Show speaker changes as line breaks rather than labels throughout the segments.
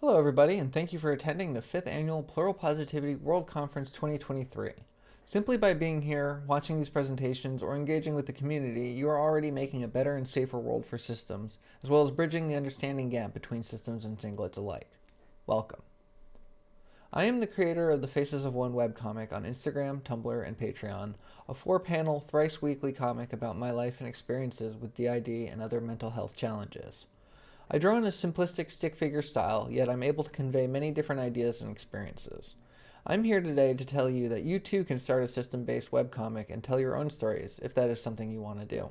Hello, everybody, and thank you for attending the 5th Annual Plural Positivity World Conference 2023. Simply by being here, watching these presentations, or engaging with the community, you are already making a better and safer world for systems, as well as bridging the understanding gap between systems and singlets alike. Welcome. I am the creator of the Faces of One webcomic on Instagram, Tumblr, and Patreon, a 4-panel, thrice-weekly comic about my life and experiences with DID and other mental health challenges. I draw in a simplistic stick figure style, yet I'm able to convey many different ideas and experiences. I'm here today to tell you that you too can start a system-based webcomic and tell your own stories, if that is something you want to do.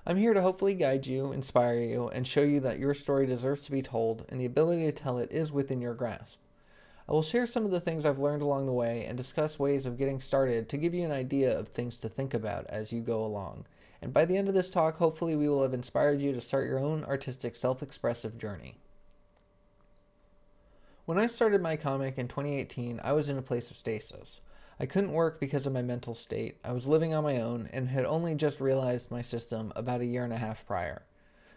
I'm here to hopefully guide you, inspire you, and show you that your story deserves to be told, and the ability to tell it is within your grasp. I will share some of the things I've learned along the way and discuss ways of getting started to give you an idea of things to think about as you go along. And by the end of this talk, hopefully we will have inspired you to start your own artistic self-expressive journey. When I started my comic in 2018, I was in a place of stasis. I couldn't work because of my mental state. I was living on my own and had only just realized my system about a year and a half prior.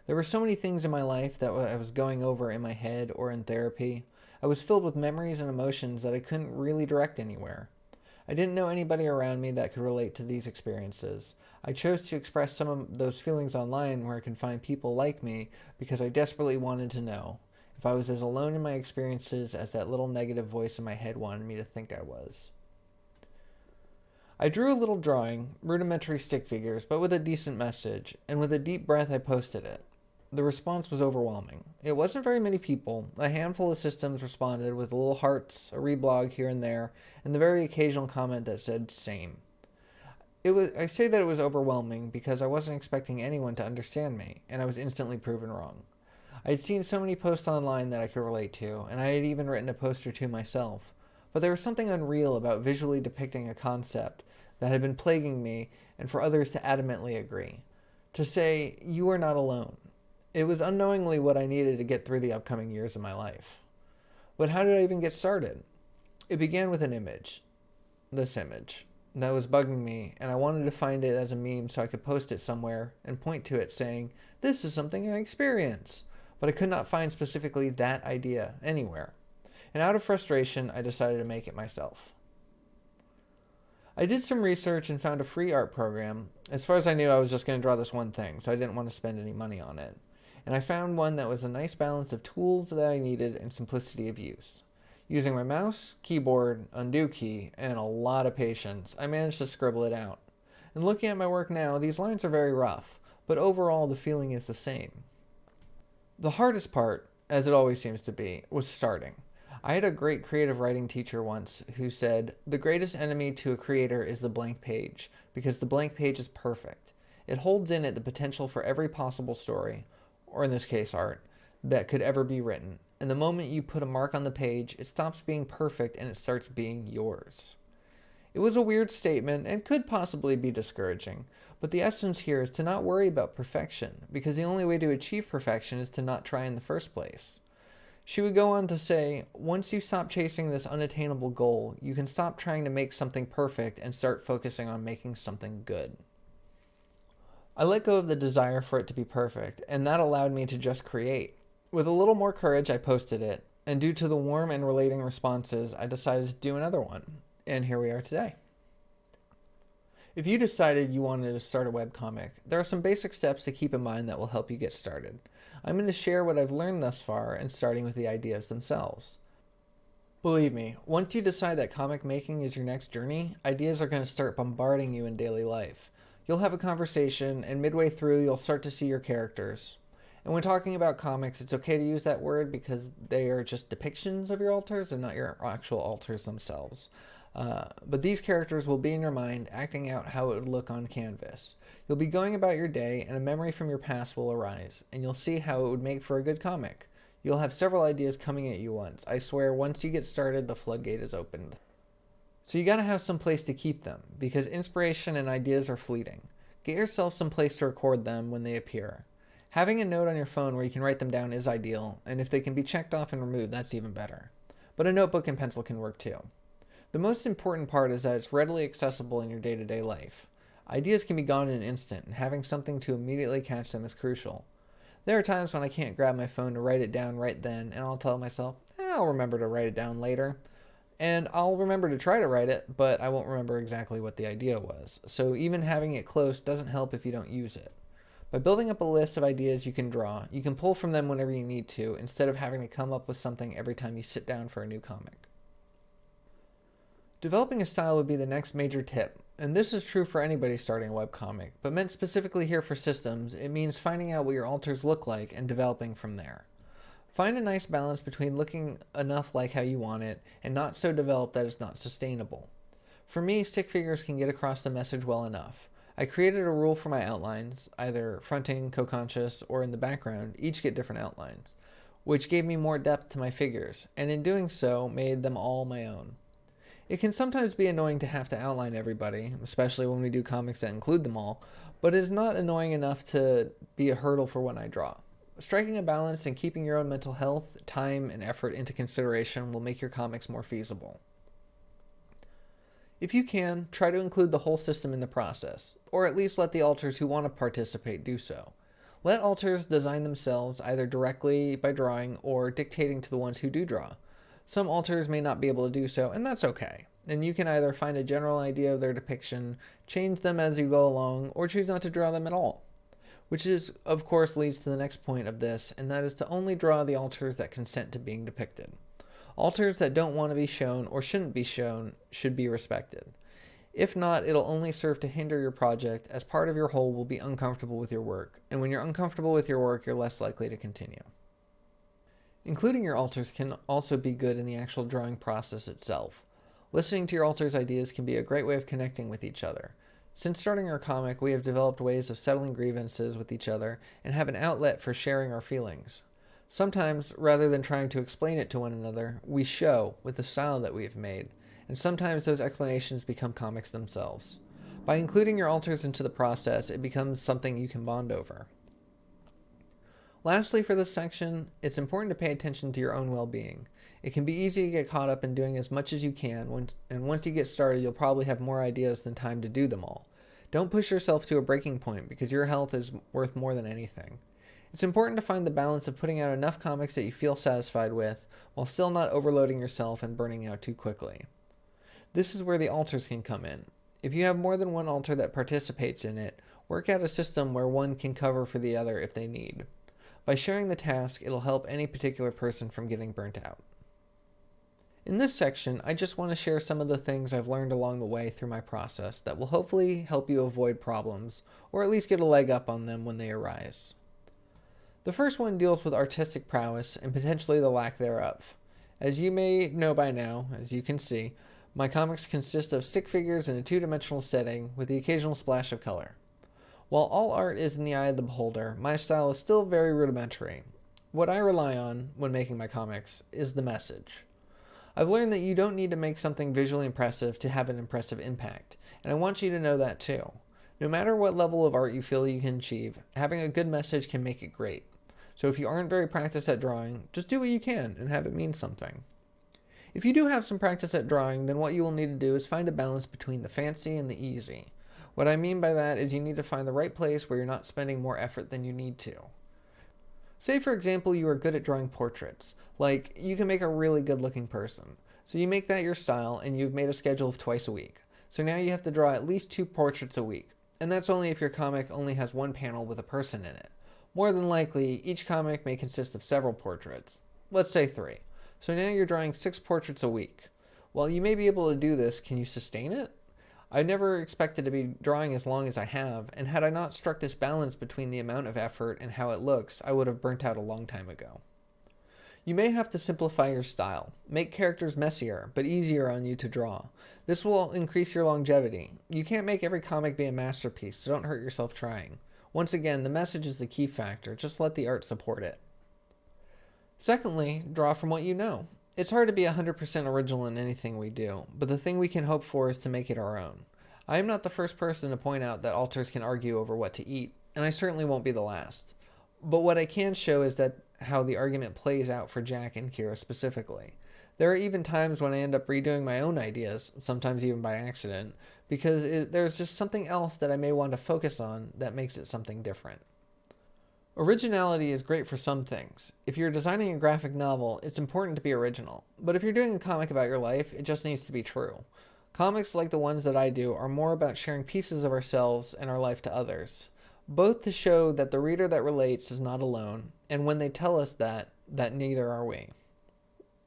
There were so many things in my life that I was going over in my head or in therapy. I was filled with memories and emotions that I couldn't really direct anywhere. I didn't know anybody around me that could relate to these experiences. I chose to express some of those feelings online where I can find people like me because I desperately wanted to know if I was as alone in my experiences as that little negative voice in my head wanted me to think I was. I drew a little drawing, rudimentary stick figures, but with a decent message, and with a deep breath I posted it. The response was overwhelming. It wasn't very many people. A handful of systems responded with little hearts, a reblog here and there, and the very occasional comment that said same. I say that it was overwhelming because I wasn't expecting anyone to understand me, and I was instantly proven wrong. I had seen so many posts online that I could relate to, and I had even written a post or two myself, but there was something unreal about visually depicting a concept that had been plaguing me and for others to adamantly agree. To say, you are not alone. It was unknowingly what I needed to get through the upcoming years of my life. But how did I even get started? It began with an image. This image. That was bugging me, and I wanted to find it as a meme so I could post it somewhere and point to it saying, this is something I experience. But I could not find specifically that idea anywhere. And out of frustration, I decided to make it myself. I did some research and found a free art program. As far as I knew, I was just going to draw this one thing, so I didn't want to spend any money on it. And I found one that was a nice balance of tools that I needed and simplicity of use. Using my mouse, keyboard, undo key, and a lot of patience, I managed to scribble it out. And looking at my work now, these lines are very rough, but overall the feeling is the same. The hardest part, as it always seems to be, was starting. I had a great creative writing teacher once who said, the greatest enemy to a creator is the blank page, because the blank page is perfect. It holds in it the potential for every possible story, or in this case art, that could ever be written. And the moment you put a mark on the page, it stops being perfect and it starts being yours. It was a weird statement and could possibly be discouraging, but the essence here is to not worry about perfection, because the only way to achieve perfection is to not try in the first place. She would go on to say, once you stop chasing this unattainable goal, you can stop trying to make something perfect and start focusing on making something good. I let go of the desire for it to be perfect, and that allowed me to just create. With a little more courage, I posted it, and due to the warm and relating responses, I decided to do another one, and here we are today. If you decided you wanted to start a webcomic, there are some basic steps to keep in mind that will help you get started. I'm going to share what I've learned thus far, and starting with the ideas themselves. Believe me, once you decide that comic making is your next journey, ideas are going to start bombarding you in daily life. You'll have a conversation, and midway through, you'll start to see your characters. And when talking about comics, it's okay to use that word because they are just depictions of your alters and not your actual alters themselves. But these characters will be in your mind, acting out how it would look on canvas. You'll be going about your day, and a memory from your past will arise, and you'll see how it would make for a good comic. You'll have several ideas coming at you once. I swear, once you get started, the floodgate is opened. So you gotta have some place to keep them, because inspiration and ideas are fleeting. Get yourself some place to record them when they appear. Having a note on your phone where you can write them down is ideal, and if they can be checked off and removed, that's even better. But a notebook and pencil can work too. The most important part is that it's readily accessible in your day-to-day life. Ideas can be gone in an instant, and having something to immediately catch them is crucial. There are times when I can't grab my phone to write it down right then, and I'll tell myself, I'll remember to write it down later. And I'll remember to try to write it, but I won't remember exactly what the idea was. So even having it close doesn't help if you don't use it. By building up a list of ideas you can draw, you can pull from them whenever you need to, instead of having to come up with something every time you sit down for a new comic. Developing a style would be the next major tip, and this is true for anybody starting a webcomic, but meant specifically here for systems, it means finding out what your alters look like and developing from there. Find a nice balance between looking enough like how you want it and not so developed that it's not sustainable. For me, stick figures can get across the message well enough. I created a rule for my outlines, either fronting, co-conscious, or in the background, each get different outlines, which gave me more depth to my figures, and in doing so, made them all my own. It can sometimes be annoying to have to outline everybody, especially when we do comics that include them all, but it is not annoying enough to be a hurdle for when I draw. Striking a balance and keeping your own mental health, time, and effort into consideration will make your comics more feasible. If you can, try to include the whole system in the process, or at least let the alters who want to participate do so. Let alters design themselves either directly by drawing or dictating to the ones who do draw. Some alters may not be able to do so, and that's okay. And you can either find a general idea of their depiction, change them as you go along, or choose not to draw them at all. Which is, of course, leads to the next point of this, and that is to only draw the alters that consent to being depicted. Alters that don't want to be shown or shouldn't be shown should be respected. If not, it'll only serve to hinder your project, as part of your whole will be uncomfortable with your work, and when you're uncomfortable with your work, you're less likely to continue. Including your alters can also be good in the actual drawing process itself. Listening to your alters' ideas can be a great way of connecting with each other. Since starting our comic, we have developed ways of settling grievances with each other and have an outlet for sharing our feelings. Sometimes, rather than trying to explain it to one another, we show with the style that we have made, and sometimes those explanations become comics themselves. By including your alters into the process, it becomes something you can bond over. Lastly, for this section, it's important to pay attention to your own well-being. It can be easy to get caught up in doing as much as you can, and once you get started, you'll probably have more ideas than time to do them all. Don't push yourself to a breaking point, because your health is worth more than anything. It's important to find the balance of putting out enough comics that you feel satisfied with, while still not overloading yourself and burning out too quickly. This is where the alters can come in. If you have more than one alter that participates in it, work out a system where one can cover for the other if they need. By sharing the task, it'll help any particular person from getting burnt out. In this section, I just want to share some of the things I've learned along the way through my process that will hopefully help you avoid problems, or at least get a leg up on them when they arise. The first one deals with artistic prowess and potentially the lack thereof. As you may know by now, as you can see, my comics consist of stick figures in a two-dimensional setting with the occasional splash of color. While all art is in the eye of the beholder, my style is still very rudimentary. What I rely on when making my comics is the message. I've learned that you don't need to make something visually impressive to have an impressive impact, and I want you to know that too. No matter what level of art you feel you can achieve, having a good message can make it great. So if you aren't very practiced at drawing, just do what you can and have it mean something. If you do have some practice at drawing, then what you will need to do is find a balance between the fancy and the easy. What I mean by that is you need to find the right place where you're not spending more effort than you need to. Say, for example, you are good at drawing portraits. Like, you can make a really good-looking person. So you make that your style, and you've made a schedule of twice a week. So now you have to draw at least 2 portraits a week. And that's only if your comic only has one panel with a person in it. More than likely, each comic may consist of several portraits. Let's say 3. So now you're drawing 6 portraits a week. While you may be able to do this, can you sustain it? I never expected to be drawing as long as I have, and had I not struck this balance between the amount of effort and how it looks, I would have burnt out a long time ago. You may have to simplify your style. Make characters messier, but easier on you to draw. This will increase your longevity. You can't make every comic be a masterpiece, so don't hurt yourself trying. Once again, the message is the key factor. Just let the art support it. Secondly, draw from what you know. It's hard to be 100% original in anything we do, but the thing we can hope for is to make it our own. I am not the first person to point out that alters can argue over what to eat, and I certainly won't be the last. But what I can show is that how the argument plays out for Jack and Kira specifically. There are even times when I end up redoing my own ideas, sometimes even by accident, because there's just something else that I may want to focus on that makes it something different. Originality is great for some things. If you're designing a graphic novel, it's important to be original. But if you're doing a comic about your life, it just needs to be true. Comics like the ones that I do are more about sharing pieces of ourselves and our life to others, both to show that the reader that relates is not alone, and when they tell us that neither are we.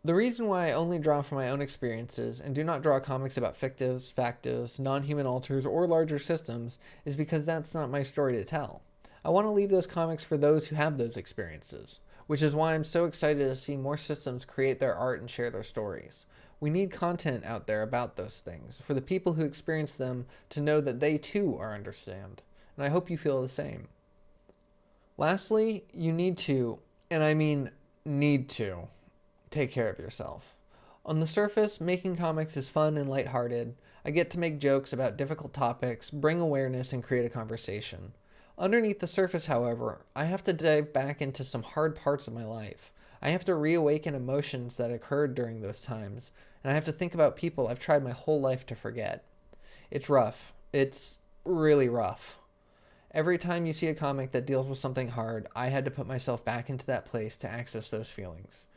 The reason why I only draw from my own experiences and do not draw comics about fictives, factives, non-human alters, or larger systems is because that's not my story to tell. I want to leave those comics for those who have those experiences, which is why I'm so excited to see more systems create their art and share their stories. We need content out there about those things for the people who experience them to know that they too are understand. And I hope you feel the same. Lastly, you need to, and I mean need to, take care of yourself. On the surface, making comics is fun and lighthearted. I get to make jokes about difficult topics, bring awareness, and create a conversation. Underneath the surface, however, I have to dive back into some hard parts of my life. I have to reawaken emotions that occurred during those times, and I have to think about people I've tried my whole life to forget. It's rough. It's really rough. Every time you see a comic that deals with something hard, I had to put myself back into that place to access those feelings.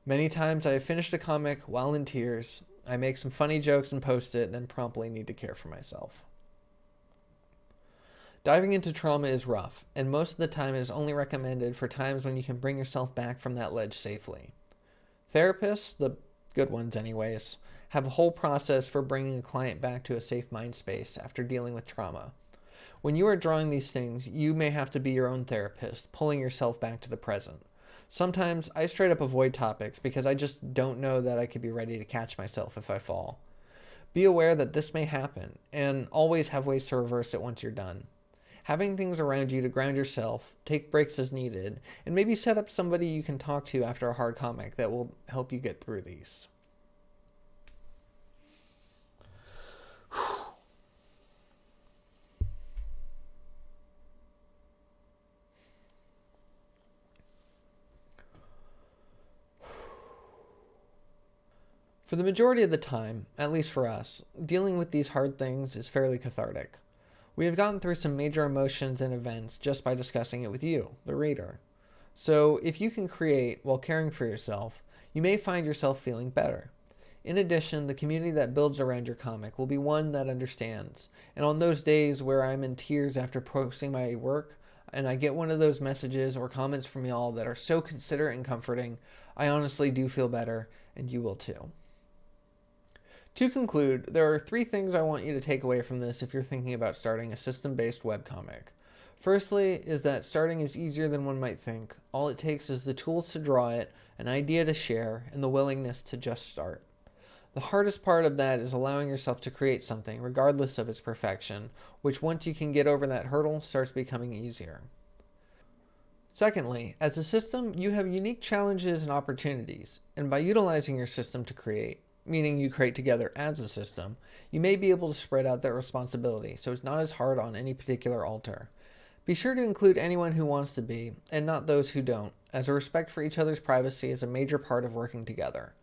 Many times I have finished a comic while in tears. I make some funny jokes and post it, then promptly need to care for myself. Diving into trauma is rough, and most of the time it is only recommended for times when you can bring yourself back from that ledge safely. Therapists, the good ones anyways, have a whole process for bringing a client back to a safe mind space after dealing with trauma. When you are drawing these things, you may have to be your own therapist, pulling yourself back to the present. Sometimes I straight up avoid topics because I just don't know that I could be ready to catch myself if I fall. Be aware that this may happen, and always have ways to reverse it once you're done. Having things around you to ground yourself, take breaks as needed, and maybe set up somebody you can talk to after a hard comic that will help you get through these. For the majority of the time, at least for us, dealing with these hard things is fairly cathartic. We have gotten through some major emotions and events just by discussing it with you, the reader. So if you can create while caring for yourself, you may find yourself feeling better. In addition, the community that builds around your comic will be one that understands. And on those days where I'm in tears after posting my work, and I get one of those messages or comments from y'all that are so considerate and comforting, I honestly do feel better, and you will too. To conclude, there are 3 things I want you to take away from this if you're thinking about starting a system-based webcomic. Firstly is that starting is easier than one might think. All it takes is the tools to draw it, an idea to share, and the willingness to just start. The hardest part of that is allowing yourself to create something, regardless of its perfection, which once you can get over that hurdle, starts becoming easier. Secondly, as a system, you have unique challenges and opportunities, and by utilizing your system to create, meaning you create together as a system, you may be able to spread out that responsibility so it's not as hard on any particular alter. Be sure to include anyone who wants to be, and not those who don't, as a respect for each other's privacy is a major part of working together.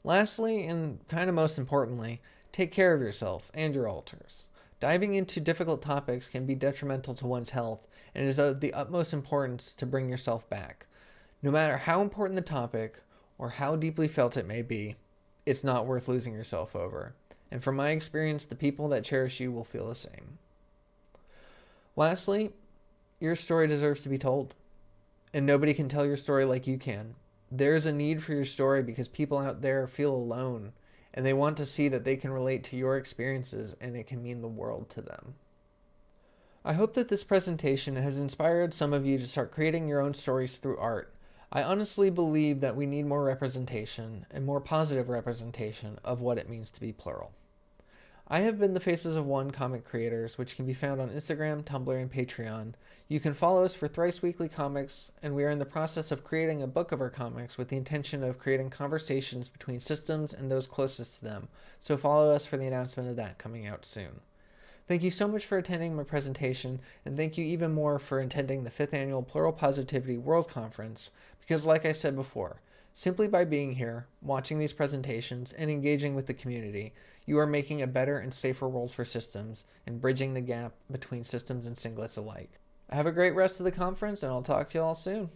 Lastly, and kind of most importantly, take care of yourself and your alters. Diving into difficult topics can be detrimental to one's health, and it is of the utmost importance to bring yourself back. No matter how important the topic, or how deeply felt it may be, it's not worth losing yourself over. And from my experience, the people that cherish you will feel the same. Lastly, your story deserves to be told. And nobody can tell your story like you can. There's a need for your story because people out there feel alone, and they want to see that they can relate to your experiences and it can mean the world to them. I hope that this presentation has inspired some of you to start creating your own stories through art. I honestly believe that we need more representation, and more positive representation, of what it means to be plural. I have been the Faces of One comic creators, which can be found on Instagram, Tumblr, and Patreon. You can follow us for thrice weekly comics, and we are in the process of creating a book of our comics with the intention of creating conversations between systems and those closest to them, so follow us for the announcement of that coming out soon. Thank you so much for attending my presentation, and thank you even more for attending the 5th Annual Plural Positivity World Conference, because like I said before, simply by being here, watching these presentations, and engaging with the community, you are making a better and safer world for systems, and bridging the gap between systems and singlets alike. Have a great rest of the conference, and I'll talk to you all soon.